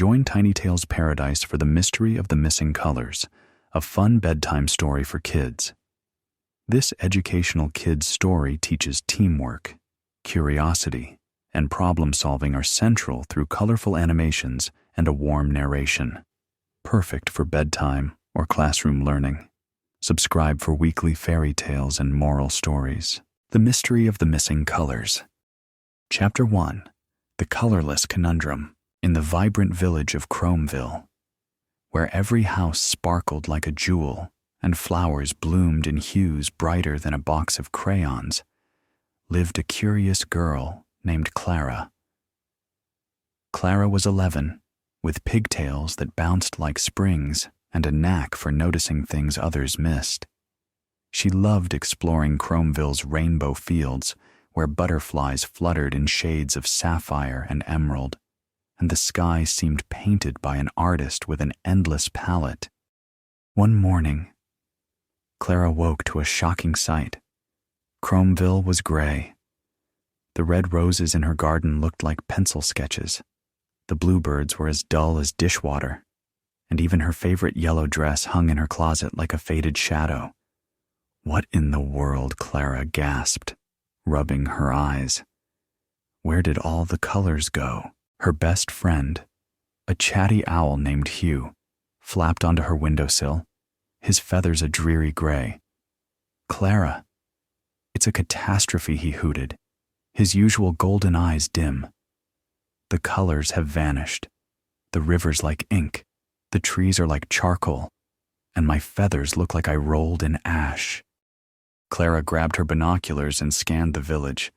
Join Tiny Tales Paradise for the mystery of the missing colors, a fun bedtime story for kids. This educational kids' story teaches teamwork, curiosity, and problem-solving are central through colorful animations and a warm narration. Perfect for bedtime or classroom learning. Subscribe for weekly fairy tales and moral stories. The Mystery of the Missing Colors. Chapter 1. The Colorless Conundrum. In the vibrant village of Chromeville, where every house sparkled like a jewel and flowers bloomed in hues brighter than a box of crayons, lived a curious girl named Clara. Clara was 11, with pigtails that bounced like springs and a knack for noticing things others missed. She loved exploring Chromeville's rainbow fields, where butterflies fluttered in shades of sapphire and emerald, and the sky seemed painted by an artist with an endless palette. One morning, Clara woke to a shocking sight. Chromeville was gray. The red roses in her garden looked like pencil sketches. The bluebirds were as dull as dishwater, and even her favorite yellow dress hung in her closet like a faded shadow. What in the world? Clara gasped, rubbing her eyes. Where did all the colors go? Her best friend, a chatty owl named Hugh, flapped onto her windowsill, his feathers a dreary gray. "Clara, it's a catastrophe," he hooted, his usual golden eyes dim. "The colors have vanished. The river's like ink, the trees are like charcoal, and my feathers look like I rolled in ash." Clara grabbed her binoculars and scanned the village.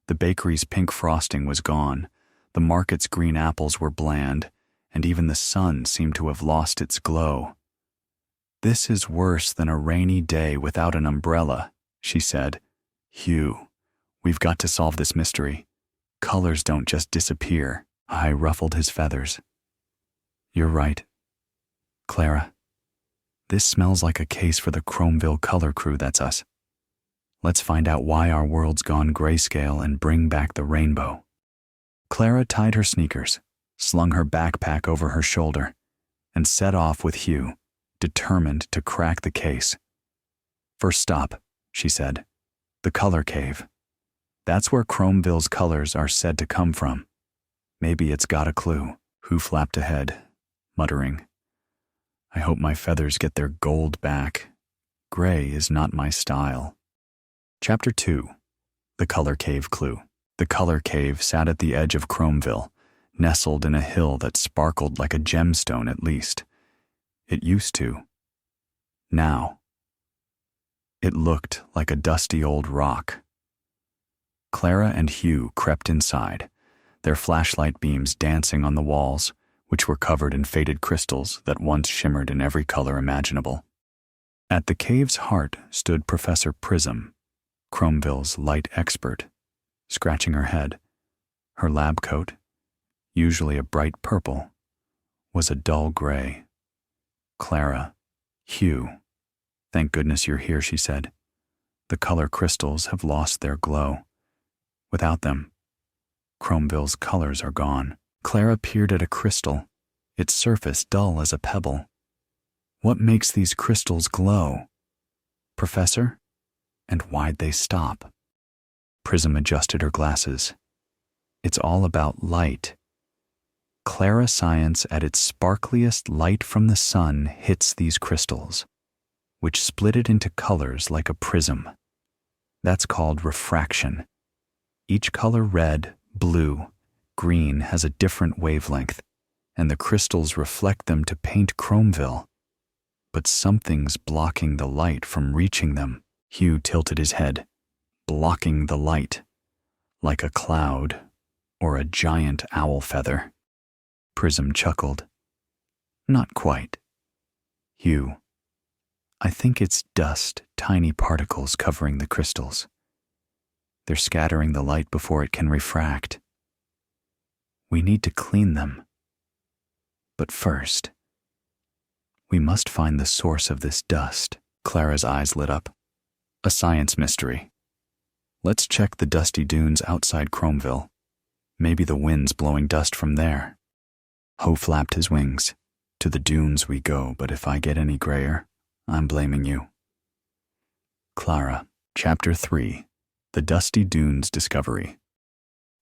The bakery's pink frosting was gone. The market's green apples were bland, and even the sun seemed to have lost its glow. "This is worse than a rainy day without an umbrella," she said. "Hugh, we've got to solve this mystery. Colors don't just disappear." I ruffled his feathers. "You're right, Clara. This smells like a case for the Chromeville color crew. That's us. Let's find out why our world's gone grayscale and bring back the rainbow." Clara tied her sneakers, slung her backpack over her shoulder, and set off with Hugh, determined to crack the case. "First stop," she said, "the color cave. That's where Chromeville's colors are said to come from. Maybe it's got a clue." Hugh flapped ahead, muttering, "I hope my feathers get their gold back. Gray is not my style." Chapter 2. The Color Cave Clue. The color cave sat at the edge of Chromeville, nestled in a hill that sparkled like a gemstone at least. It used to. Now, it looked like a dusty old rock. Clara and Hugh crept inside, their flashlight beams dancing on the walls, which were covered in faded crystals that once shimmered in every color imaginable. At the cave's heart stood Professor Prism, Chromeville's light expert, scratching her head. Her lab coat, usually a bright purple, was a dull gray. "Clara, Hugh, thank goodness you're here," she said. "The color crystals have lost their glow. Without them, Chromeville's colors are gone." Clara peered at a crystal, its surface dull as a pebble. "What makes these crystals glow, Professor? And why'd they stop?" Prism adjusted her glasses. "It's all about light. Clara science at its sparkliest, light from the sun hits these crystals, which split it into colors like a prism. That's called refraction. Each color, red, blue, green, has a different wavelength, and the crystals reflect them to paint Chromeville. But something's blocking the light from reaching them." Hugh tilted his head. "Blocking the light, like a cloud or a giant owl feather." Prism chuckled. "Not quite. Hugh, I think it's dust, tiny particles covering the crystals. They're scattering the light before it can refract. We need to clean them. But first, we must find the source of this dust." Clara's eyes lit up. "A science mystery. Let's check the dusty dunes outside Chromeville. Maybe the wind's blowing dust from there." Ho flapped his wings. To the dunes we go, but if I get any grayer, I'm blaming you. Clara, Chapter 3. The Dusty Dunes Discovery.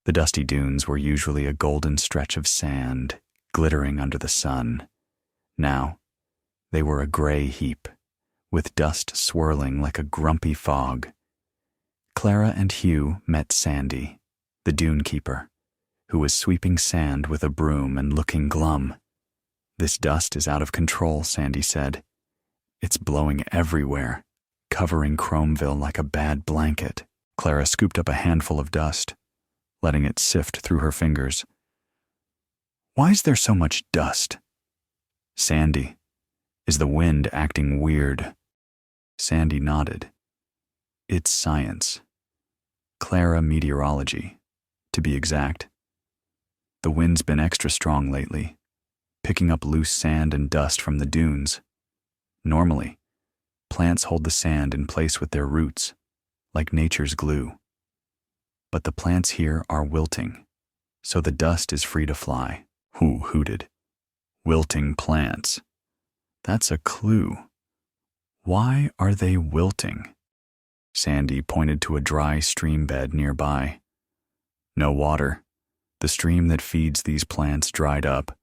The dusty dunes were usually a golden stretch of sand, glittering under the sun. Now, they were a gray heap, with dust swirling like a grumpy fog. Clara and Hugh met Sandy, the dune keeper, who was sweeping sand with a broom and looking glum. "This dust is out of control," Sandy said. "It's blowing everywhere, covering Chromeville like a bad blanket." Clara scooped up a handful of dust, letting it sift through her fingers. "Why is there so much dust?" "Sandy, is the wind acting weird?" Sandy nodded. "It's science. Clara, meteorology, to be exact. The wind's been extra strong lately, picking up loose sand and dust from the dunes. Normally, plants hold the sand in place with their roots, like nature's glue. But the plants here are wilting, so the dust is free to fly." Who hooted? "Wilting plants. That's a clue. Why are they wilting?" Sandy pointed to a dry stream bed nearby. "No water. The stream that feeds these plants dried up,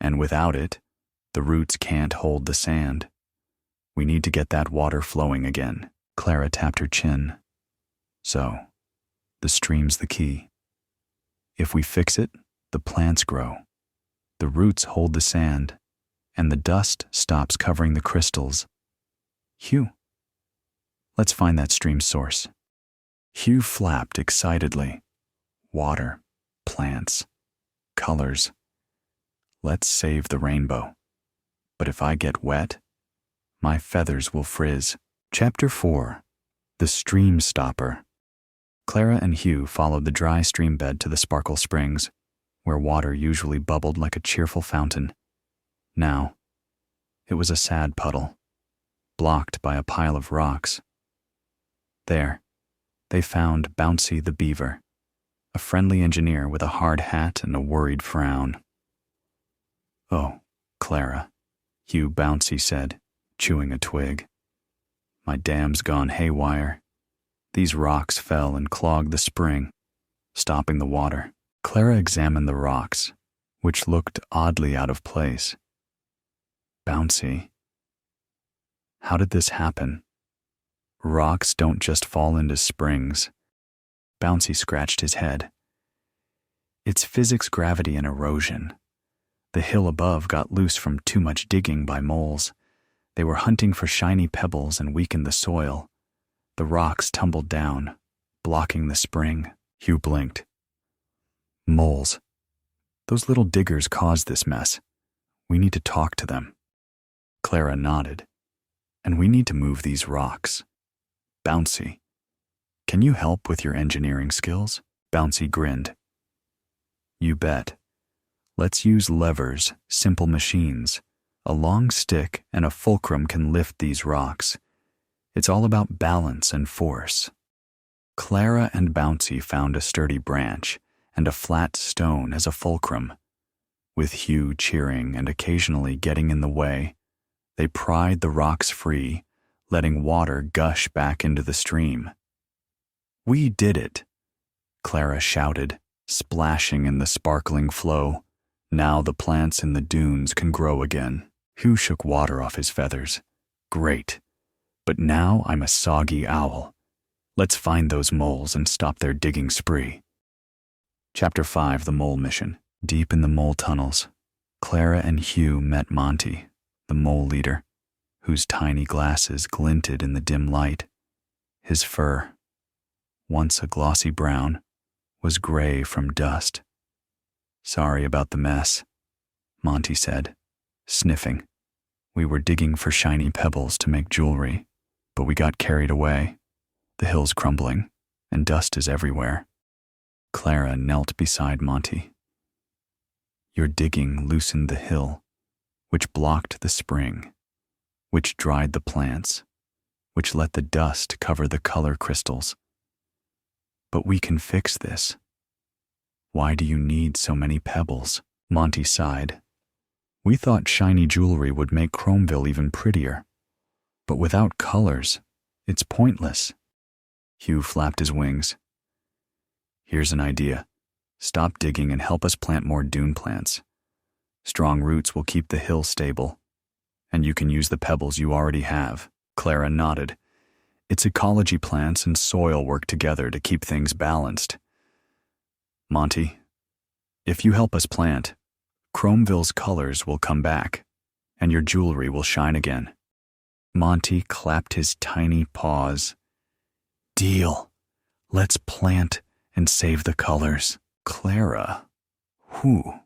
and without it, the roots can't hold the sand. We need to get that water flowing again." Clara tapped her chin. "So, the stream's the key. If we fix it, the plants grow. The roots hold the sand, and the dust stops covering the crystals. Hugh, let's find that stream source." Hugh flapped excitedly. "Water, plants, colors. Let's save the rainbow. But if I get wet, my feathers will frizz." Chapter 4. The Streamsstopper. Clara and Hugh followed the dry stream bed to the Sparkle Springs, where water usually bubbled like a cheerful fountain. Now, it was a sad puddle, blocked by a pile of rocks. There, they found Bouncy the beaver, a friendly engineer with a hard hat and a worried frown. "Oh, Clara," Hugh Bouncy said, chewing a twig. "My dam's gone haywire. These rocks fell and clogged the spring, stopping the water." Clara examined the rocks, which looked oddly out of place. "Bouncy, how did this happen? Rocks don't just fall into springs." Bouncy scratched his head. "It's physics, gravity, and erosion. The hill above got loose from too much digging by moles. They were hunting for shiny pebbles and weakened the soil. The rocks tumbled down, blocking the spring." Hugh blinked. "Moles. Those little diggers caused this mess. We need to talk to them." Clara nodded. "And we need to move these rocks. Bouncy, can you help with your engineering skills?" Bouncy grinned. "You bet. Let's use levers, simple machines. A long stick and a fulcrum can lift these rocks. It's all about balance and force." Clara and Bouncy found a sturdy branch and a flat stone as a fulcrum. With Hugh cheering and occasionally getting in the way, they pried the rocks free, letting water gush back into the stream. "We did it!" Clara shouted, splashing in the sparkling flow. "Now the plants in the dunes can grow again." Hugh shook water off his feathers. "Great. But now I'm a soggy owl. Let's find those moles and stop their digging spree." Chapter 5. The Mole Mission. Deep in the mole tunnels, Clara and Hugh met Monty, the mole leader, whose tiny glasses glinted in the dim light. His fur, once a glossy brown, was gray from dust. "Sorry about the mess," Monty said, sniffing. "We were digging for shiny pebbles to make jewelry, but we got carried away. The hill's crumbling, and dust is everywhere." Clara knelt beside Monty. "Your digging loosened the hill, which blocked the spring, which dried the plants, which let the dust cover the color crystals. But we can fix this. Why do you need so many pebbles?" Monty sighed. We thought shiny jewelry would make Chromeville even prettier. But without colors, it's pointless. Hugh flapped his wings. Here's an idea. Stop digging and help us plant more dune plants. Strong roots will keep the hill stable, and you can use the pebbles you already have. Clara nodded. It's ecology plants and soil work together to keep things balanced. Monty, if you help us plant, Chromeville's colors will come back, and your jewelry will shine again. Monty clapped his tiny paws. Deal. Let's plant and save the colors. Clara, whew.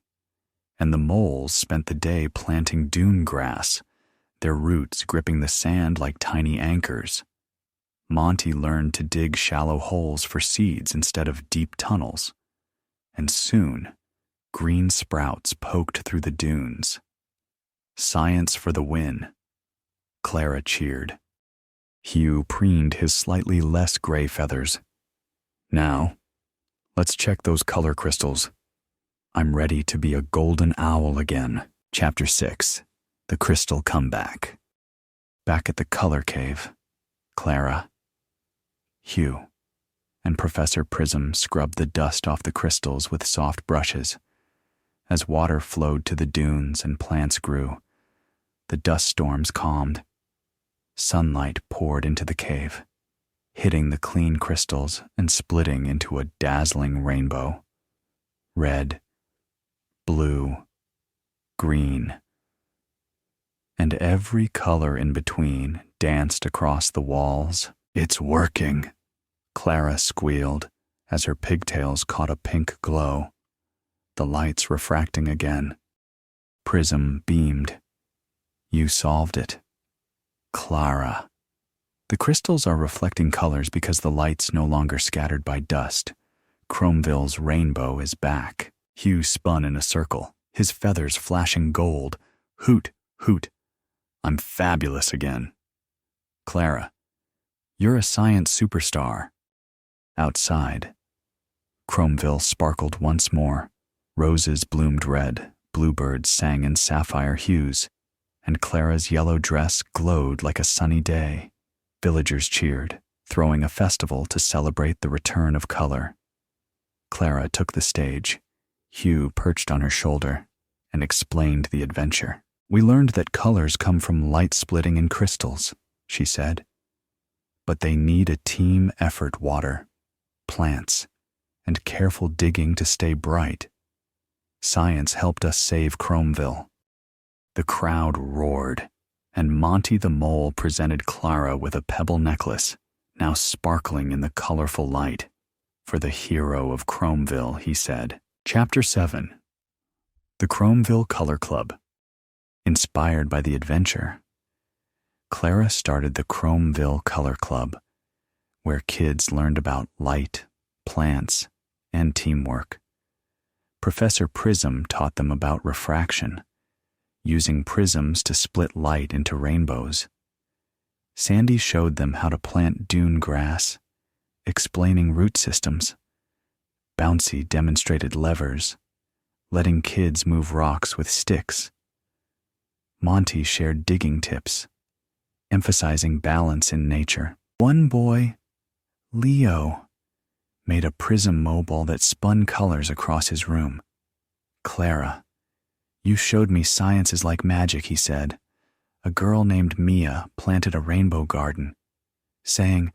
And the moles spent the day planting dune grass, their roots gripping the sand like tiny anchors. Monty learned to dig shallow holes for seeds instead of deep tunnels. And soon, green sprouts poked through the dunes. Science for the win. Clara cheered. Hugh preened his slightly less gray feathers. Now, let's check those color crystals. I'm ready to be a golden owl again. Chapter 6. The Crystal Comeback. Back at the color cave, Clara, Hugh, and Professor Prism scrubbed the dust off the crystals with soft brushes. As water flowed to the dunes and plants grew, the dust storms calmed. Sunlight poured into the cave, hitting the clean crystals and splitting into a dazzling rainbow. Red, blue, green, and every color in between danced across the walls. It's working, Clara squealed as her pigtails caught a pink glow, the lights refracting again. Prism beamed. You solved it. Clara. The crystals are reflecting colors because the light's no longer scattered by dust. Chromeville's rainbow is back. Hugh spun in a circle, his feathers flashing gold. Hoot, hoot. I'm fabulous again. Clara, you're a science superstar. Outside, Chromeville sparkled once more. Roses bloomed red, bluebirds sang in sapphire hues, and Clara's yellow dress glowed like a sunny day. Villagers cheered, throwing a festival to celebrate the return of color. Clara took the stage. Hugh perched on her shoulder and explained the adventure. We learned that colors come from light splitting in crystals, she said. But they need a team effort: water, plants, and careful digging to stay bright. Science helped us save Chromeville. The crowd roared, and Monty the Mole presented Clara with a pebble necklace, now sparkling in the colorful light. For the hero of Chromeville, he said. Chapter 7. The Chromeville Color Club. Inspired by the adventure, Clara started the Chromeville Color Club, where kids learned about light, plants, and teamwork. Professor Prism taught them about refraction, using prisms to split light into rainbows. Sandy showed them how to plant dune grass, explaining root systems. Bouncy demonstrated levers, letting kids move rocks with sticks. Monty shared digging tips, emphasizing balance in nature. One boy, Leo, made a prism mobile that spun colors across his room. Clara, you showed me science is like magic, he said. A girl named Mia planted a rainbow garden, saying,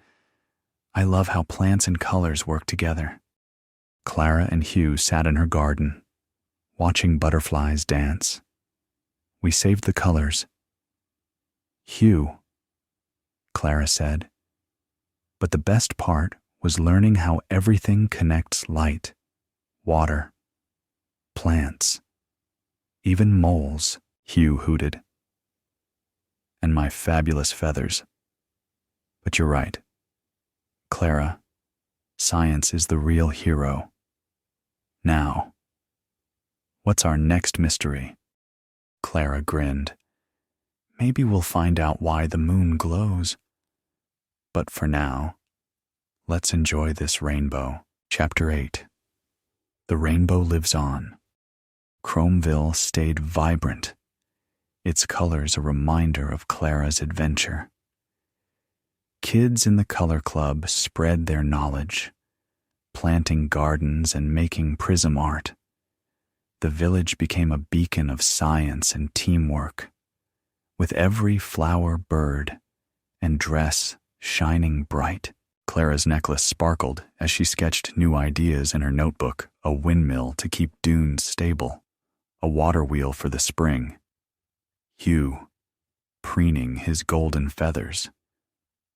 I love how plants and colors work together. Clara and Hugh sat in her garden, watching butterflies dance. We saved the colors. Hugh, Clara said. But the best part was learning how everything connects: light, water, plants, even moles, Hugh hooted. And my fabulous feathers. But you're right, Clara, science is the real hero. Now, what's our next mystery? Clara grinned. Maybe we'll find out why the moon glows. But for now, let's enjoy this rainbow. Chapter 8. The rainbow lives on. Chromeville stayed vibrant, its colors a reminder of Clara's adventure. Kids in the color club spread their knowledge, planting gardens and making prism art. The village became a beacon of science and teamwork, with every flower, bird, and dress shining bright. Clara's necklace sparkled as she sketched new ideas in her notebook: a windmill to keep dunes stable, a water wheel for the spring. Hugh, preening his golden feathers,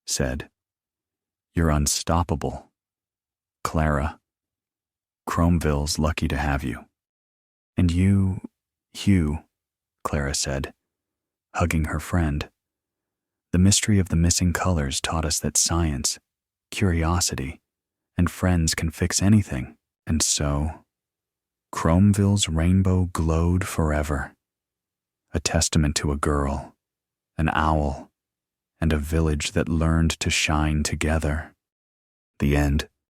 said, "You're unstoppable, Clara. Chromeville's lucky to have you." "And you, Hugh," Clara said, hugging her friend. "The mystery of the missing colors taught us that science, curiosity, and friends can fix anything." And so, Chromeville's rainbow glowed forever, a testament to a girl, an owl, and a village that learned to shine together. The end.